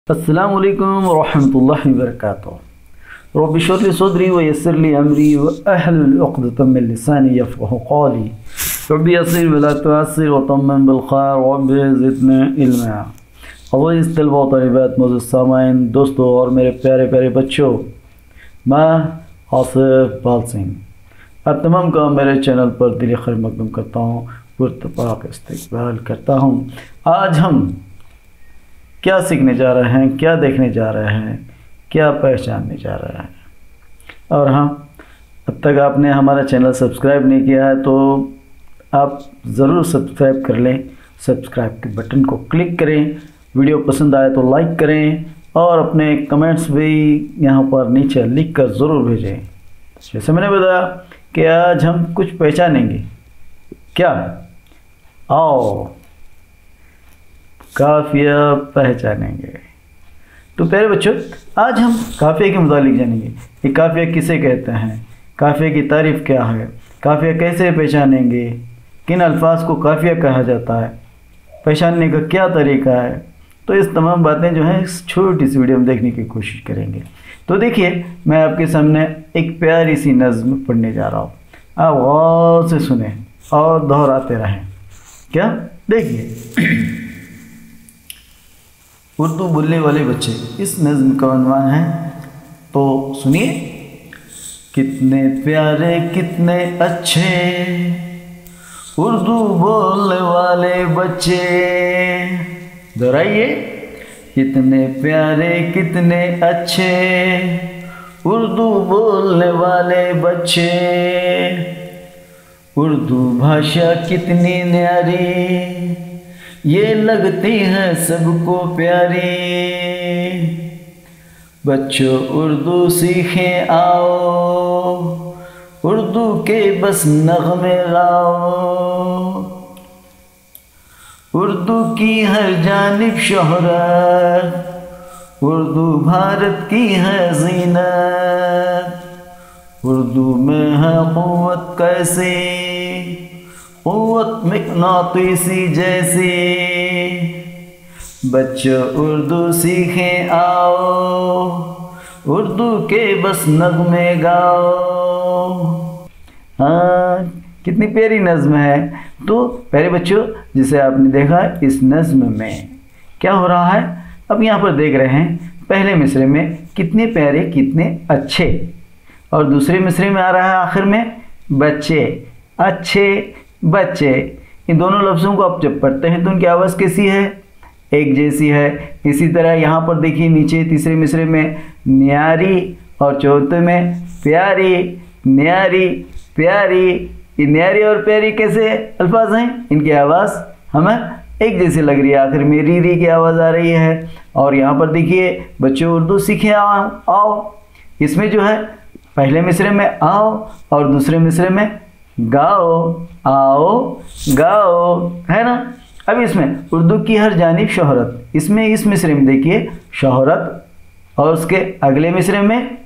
अस्सलामु अलैकुम वरहमतुल्लाहि वबरकातुहू। रब्बि इश्रह ली सदरी व यस्सिर ली अमरी व अहलुल उक़दतम मिन लिसानी यफ़क़हू क़ौली। रब्बि यस्सिर व ला तुअस्सिर व तम्मिम बिल खैर रब्बि ज़िदनी इल्मा। अज़ीज़ तलबा व तालिबात, मौजूद सामाईन, दोस्तों और मेरे प्यारे प्यारे बच्चों, मैं आसिफ बाल सिंह आप तमाम का मेरे चैनल पर दिली खैर मक़दूम करता हूँ, पुरतपाक इस्तक़बाल करता हूँ। आज हम क्या सीखने जा रहे हैं, क्या देखने जा रहे हैं, क्या पहचानने जा रहे हैं। और हाँ, अब तक आपने हमारा चैनल सब्सक्राइब नहीं किया है तो आप ज़रूर सब्सक्राइब कर लें। सब्सक्राइब के बटन को क्लिक करें, वीडियो पसंद आए तो लाइक करें और अपने कमेंट्स भी यहाँ पर नीचे लिख कर ज़रूर भेजें। जैसे मैंने बताया कि आज हम कुछ पहचानेंगे। क्या? आओ काफ़िया पहचानेंगे। तो प्यारे बच्चों, आज हम काफ़िया के मुतालिक जानेंगे कि काफ़िया किसे कहते हैं, काफ़िया की तारीफ़ क्या है, काफ़िया कैसे पहचानेंगे, किन अल्फाज को काफ़िया कहा जाता है, पहचानने का क्या तरीका है। तो इस तमाम बातें जो हैं इस छोटी सी वीडियो में देखने की कोशिश करेंगे। तो देखिए, मैं आपके सामने एक प्यारी सी नज़्म पढ़ने जा रहा हूँ, आप गौर से सुने और दोहराते रहें। क्या? देखिए, उर्दू बोलने वाले बच्चे, इस नज़्म का उन्वान है, तो सुनिए। कितने प्यारे कितने अच्छे उर्दू बोलने वाले बच्चे। दोहराइए। कितने प्यारे कितने अच्छे उर्दू बोलने वाले बच्चे, उर्दू भाषा कितनी न्यारी ये लगती है सबको प्यारी। बच्चों उर्दू सीखें आओ, उर्दू के बस नग़मे गाओ। उर्दू की हर जानिब शोहरत, उर्दू भारत की है ज़ीनत। उर्दू में है क़ुव्वत कैसी, क़ुव्वत मिक़नातीसी जैसी। बच्चों उर्दू सीखें आओ, उर्दू के बस नग़मे गाओ। हाँ, कितनी प्यारी नज़्म है। तो प्यारे बच्चों, जिसे आपने देखा, इस नज़्म में क्या हो रहा है, अब यहाँ पर देख रहे हैं पहले मिसरे में कितने प्यारे कितने अच्छे, और दूसरे मिसरे में आ रहा है आखिर में बच्चे, अच्छे बच्चे। इन दोनों लफ्ज़ों को आप जब पढ़ते हैं तो उनकी आवाज़ कैसी है? एक जैसी है। इसी तरह यहाँ पर देखिए नीचे तीसरे मिसरे में न्यारी और चौथे में प्यारी, न्यारी प्यारी। ये न्यारी और प्यारी कैसे अल्फाज हैं? इनकी आवाज़ हमें एक जैसी लग रही है, आखिर में री री की आवाज़ आ रही है। और यहाँ पर देखिए, बच्चों उर्दू सीखे आओ आओ, इसमें जो है पहले मिसरे में आओ और दूसरे मिसरे में गाओ, आओ गाओ, है ना। अब इसमें उर्दू की हर जानिब शोहरत, इसमें इस मिसरे में देखिए शोहरत, और उसके अगले मिसरे में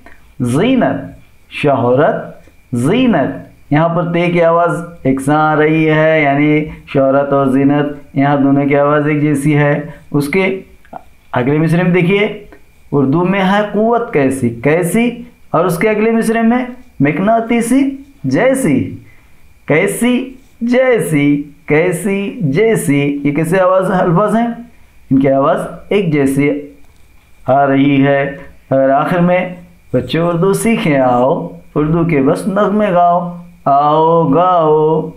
ज़ीनत, शोहरत ज़ीनत। यहाँ पर ते की आवाज़ एक सा आ रही है, यानी शोहरत और ज़ीनत, यहाँ दोनों की आवाज़ एक जैसी है। उसके अगले मिसरे में देखिए उर्दू में है क़ुव्वत कैसी कैसी, और उसके अगले मिसरे में मिक़नातीसी जैसी, कैसी जैसी, कैसी जैसी। ये कैसे आवाज़ अल्फाज हैं? इनकी आवाज़ एक जैसी आ रही है। और आखिर में बच्चों उर्दू सीखें आओ, उर्दू के बस नग़मे गाओ, आओ गाओ।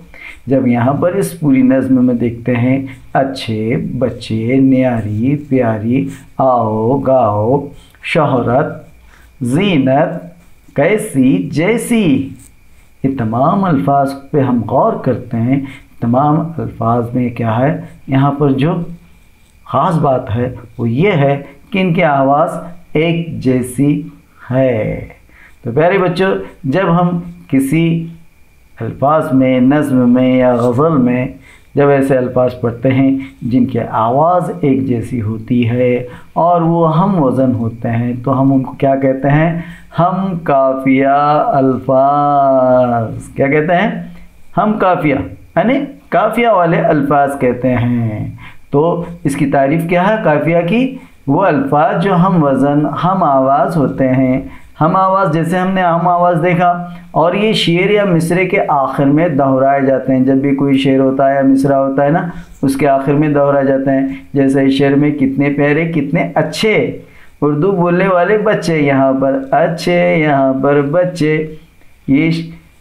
जब यहाँ पर इस पूरी नज़्म में देखते हैं अच्छे बच्चे, न्यारी प्यारी, आओ गाओ, शोहरत, ज़ीनत, कैसी जैसी, ये तमाम अल्फाज पे हम गौर करते हैं। तमाम अल्फाज में क्या है, यहाँ पर जो ख़ास बात है वो ये है कि इनकी आवाज़ एक जैसी है। तो प्यारे बच्चों, जब हम किसी अल्फाज में, नज़्म में या गज़ल में जब ऐसे अल्फाज पढ़ते हैं जिनकी आवाज़ एक जैसी होती है और वो हम वज़न होते हैं, तो हम उनको क्या कहते हैं? हम काफ़िया अल्फाज। क्या कहते हैं? हम काफ़िया, यानी काफ़िया वाले अल्फाज कहते हैं। तो इसकी तारीफ़ क्या है काफ़िया की? वो अल्फाज जो हम वज़न हम आवाज़ होते हैं, हम आवाज़ जैसे हमने हम आवाज़ देखा, और ये शेर या मिसरे के आखिर में दोहराए जाते हैं। जब भी कोई शेर होता है या मिसरा होता है ना, उसके आखिर में दोहराए जाते हैं। जैसे इस शेर में कितने प्यारे कितने अच्छे, उर्दू बोलने वाले बच्चे यहाँ पर अच्छे, यहाँ पर बच्चे। ये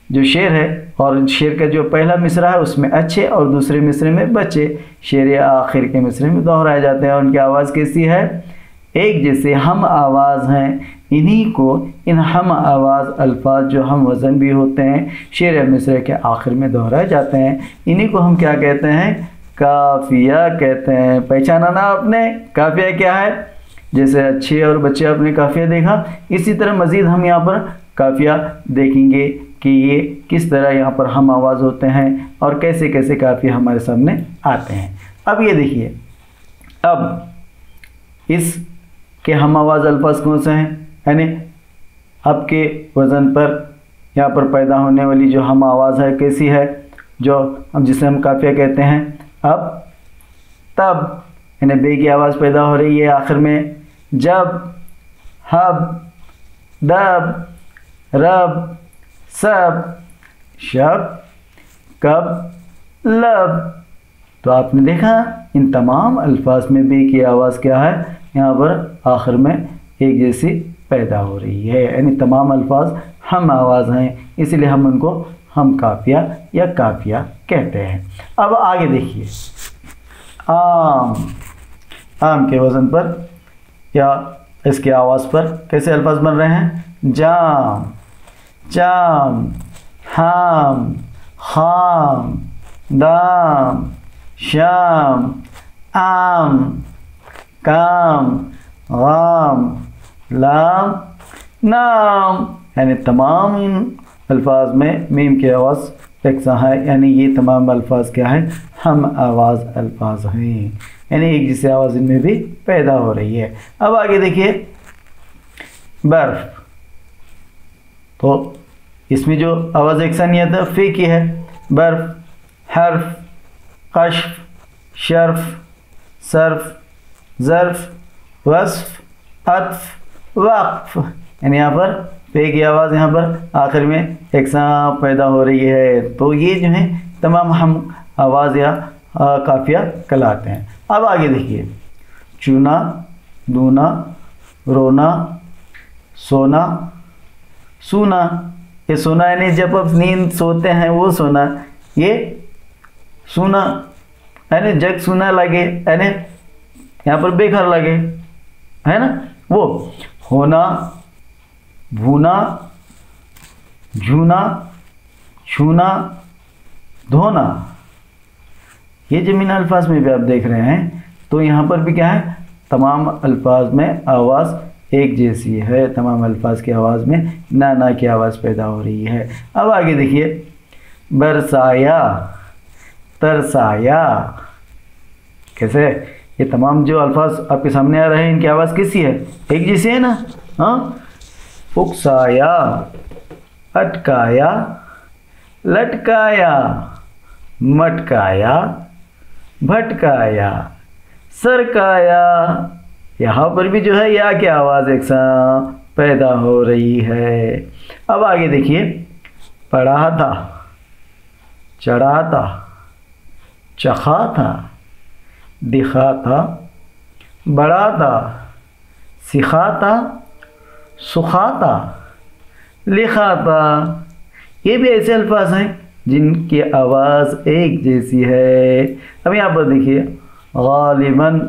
जो शेर है, और शेर का जो पहला मिसरा है उसमें अच्छे और दूसरे मिसरे में बच्चे, शेर या आखिर के मिसरे में दोहराए जाते हैं। उनकी आवाज़ कैसी है? एक जैसे हम आवाज़ हैं। इन्हीं को इन हम आवाज़ अल्फाज जो हम वज़न भी होते हैं, शेर या मिसरे के आखिर में दोहराए जाते हैं। इन्हीं को हम क्या कहते हैं? काफिया कहते हैं। पहचाना ना आपने? काफिया क्या है? जैसे अच्छे और बच्चे आपने काफिया देखा, इसी तरह मज़ीद हम यहाँ पर काफिया देखेंगे कि ये किस तरह यहाँ पर हम आवाज़ होते हैं और कैसे कैसे काफिया हमारे सामने आते हैं। अब ये देखिए, अब इस के हम आवाज़ अल्फाज कौन से हैं? यानी आपके वज़न पर यहाँ पर पैदा होने वाली जो हम आवाज़ है कैसी है? जो हम जिसे हम काफिया कहते हैं। अब तब यानी बे की आवाज़ पैदा हो रही है आखिर में। जब, हब, दब, रब, सब, शब, कब, लब। तो आपने देखा इन तमाम अल्फाज में बे की आवाज़ क्या है? यहाँ पर आखिर में एक जैसी पैदा हो रही है। यानी तमाम अल्फाज हम आवाज़ हैं, इसलिए हम उनको हम काफिया या काफिया कहते हैं। अब आगे देखिए, आम। आम के वज़न पर या इसके आवाज़ पर कैसे अल्फाज बन रहे हैं? जाम, जाम, हाम, खाम, दाम, शाम, आम, काम, गाम, लाम, नाम। यानी तमाम इन अल्फाज में मीम की आवाज़ यकसा है। यानी ये तमाम अल्फाज क्या है? हम आवाज़ अल्फाज हैं। यानी एक जैसी आवाज़ इनमें भी पैदा हो रही है। अब आगे देखिए, बर्फ़। तो इसमें जो आवाज़ यकसा नहीं आता फ़े की है। बर्फ़, हर्फ, कश्फ, शर्फ, सर्फ, ज़र्फ, वस्फ, अत्फ, वक्फ। यानी यहाँ पर पे की आवाज़ यहाँ पर आखिर में यकसा पैदा हो रही है। तो ये जो है तमाम हम आवाज़ या काफिया कहलाते हैं। अब आगे देखिए, चूना, दूना, रोना, सोना, सूना। ये सोना यानी जब आप नींद सोते हैं वो सोना। ये सूना यानी जग सूना लगे, यानी यहाँ पर बेघर लगे, है ना? वो होना, भूना, झूना, छूना, धोना। ये जमीन अल्फाज में भी आप देख रहे हैं। तो यहाँ पर भी क्या है? तमाम अल्फाज में आवाज़ एक जैसी है। तमाम अल्फाज की आवाज़ में ना ना की आवाज़ पैदा हो रही है। अब आगे देखिए, बरसाया, तरसाया। कैसे? ये तमाम जो अल्फाज आपके सामने आ रहे हैं, इनकी आवाज़ कैसी है? एक जैसी है ना? हाँ। उकसाया, अटकाया, लटकाया, मटकाया, भटकाया, सरकाया। यहाँ पर भी जो है या की आवाज़ एक सा पैदा हो रही है। अब आगे देखिए, पढ़ाता, चढ़ाता, चखाता, दिखाता, बढ़ाता, सिखाता, सुखाता, लिखाता। ये भी ऐसे अल्फाज हैं जिनकी आवाज़ एक जैसी है। अब यहाँ पर देखिए, गालिबन,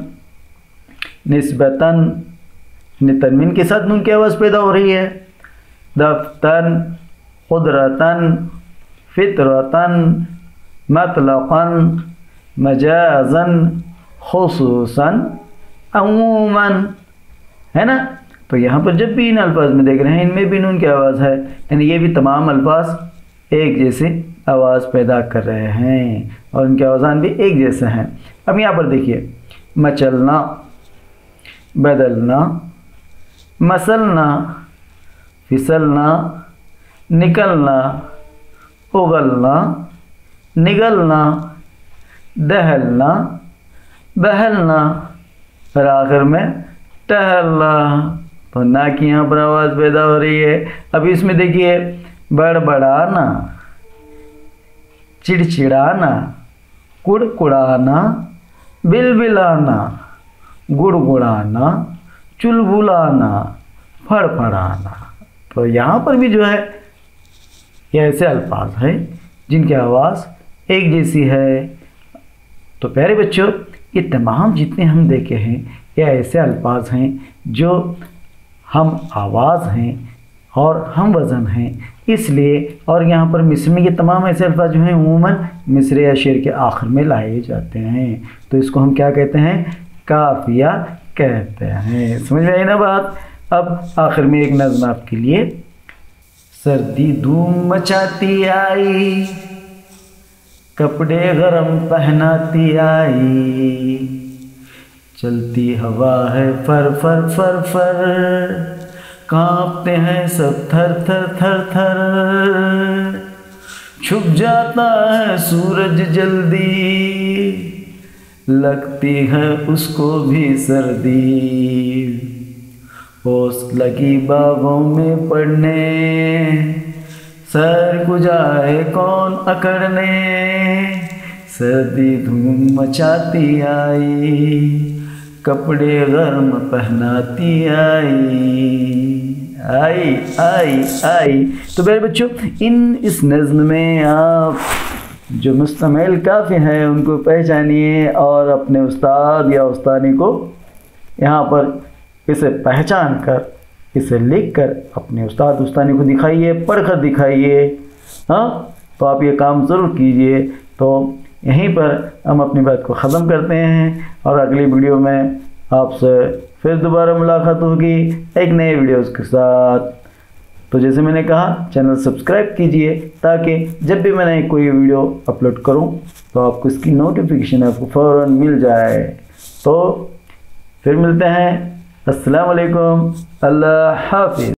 निस्बतन, तनवीन के साथ नून की आवाज़ पैदा हो रही है। दफ्तन, कुदरतन, फितरतन, मतलक़न, मजाज़न, खुसूसन, अमूमन। है ना? तो यहाँ पर जब भी इन अल्फाज में देख रहे हैं, इनमें भी नून की आवाज़ है। यानी ये भी तमाम अल्फाज एक जैसे आवाज़ पैदा कर रहे हैं और इनके आवाज़ान भी एक जैसे हैं। अब यहाँ पर देखिए, मचलना, बदलना, मसलना, फिसलना, निकलना, उगलना, निगलना, दहलना, बहलना और आखिर में टहलना। तो ना की यहाँ पर आवाज़ पैदा हो रही है। अब इसमें देखिए, बड़बड़ाना, चिड़चिड़ाना, कुड़कुड़ाना, बिलबिलाना, गुड़गुड़ाना, चुलबुलाना, फड़फड़ाना। तो यहाँ पर भी जो है ये ऐसे अल्फाज हैं जिनकी आवाज़ एक जैसी है। तो प्यारे बच्चों, ये तमाम जितने हम देखे हैं ये ऐसे अल्फाज हैं जो हम आवाज़ हैं और हम वज़न हैं, इसलिए। और यहाँ पर मिस्र में ये तमाम ऐसे अल्फाज जो हैं उमूमन मिस्र या शेर के आखिर में लाए जाते हैं। तो इसको हम क्या कहते हैं? काफिया कहते हैं। समझ में आई ना बात? अब आखिर में एक नज़्म आपके लिए। सर्दी धूम मचाती आई, कपड़े गरम पहनाती आई, चलती हवा है फर फर फर फर, कांपते हैं सब थर थर थर थर, छुप जाता है सूरज जल्दी, लगती है उसको भी सर्दी, ओस लगी बागों में पड़ने, सर को जाए कौन अकड़ने, सर्दी धूम मचाती आई, कपड़े गर्म पहनाती आई आई। तो मेरे बच्चों, इस नज़्म में आप जो मुस्तमिल काफ़ी हैं उनको पहचानिए और अपने उस्ताद या उस्तानी को यहाँ पर इसे पहचान कर, इसे लिख कर अपने उस्ताद उस्तानी को दिखाइए, पढ़कर दिखाइए। हाँ, तो आप ये काम ज़रूर कीजिए। तो यहीं पर हम अपनी बात को ख़त्म करते हैं और अगली वीडियो में आपसे फिर दोबारा मुलाकात होगी एक नए वीडियोज़ के साथ। तो जैसे मैंने कहा, चैनल सब्सक्राइब कीजिए ताकि जब भी मैंने कोई वीडियो अपलोड करूं तो आपको इसकी नोटिफिकेशन आपको फ़ौरन मिल जाए। तो फिर मिलते हैं। अस्सलाम वालेकुम, अल्लाह हाफिज़।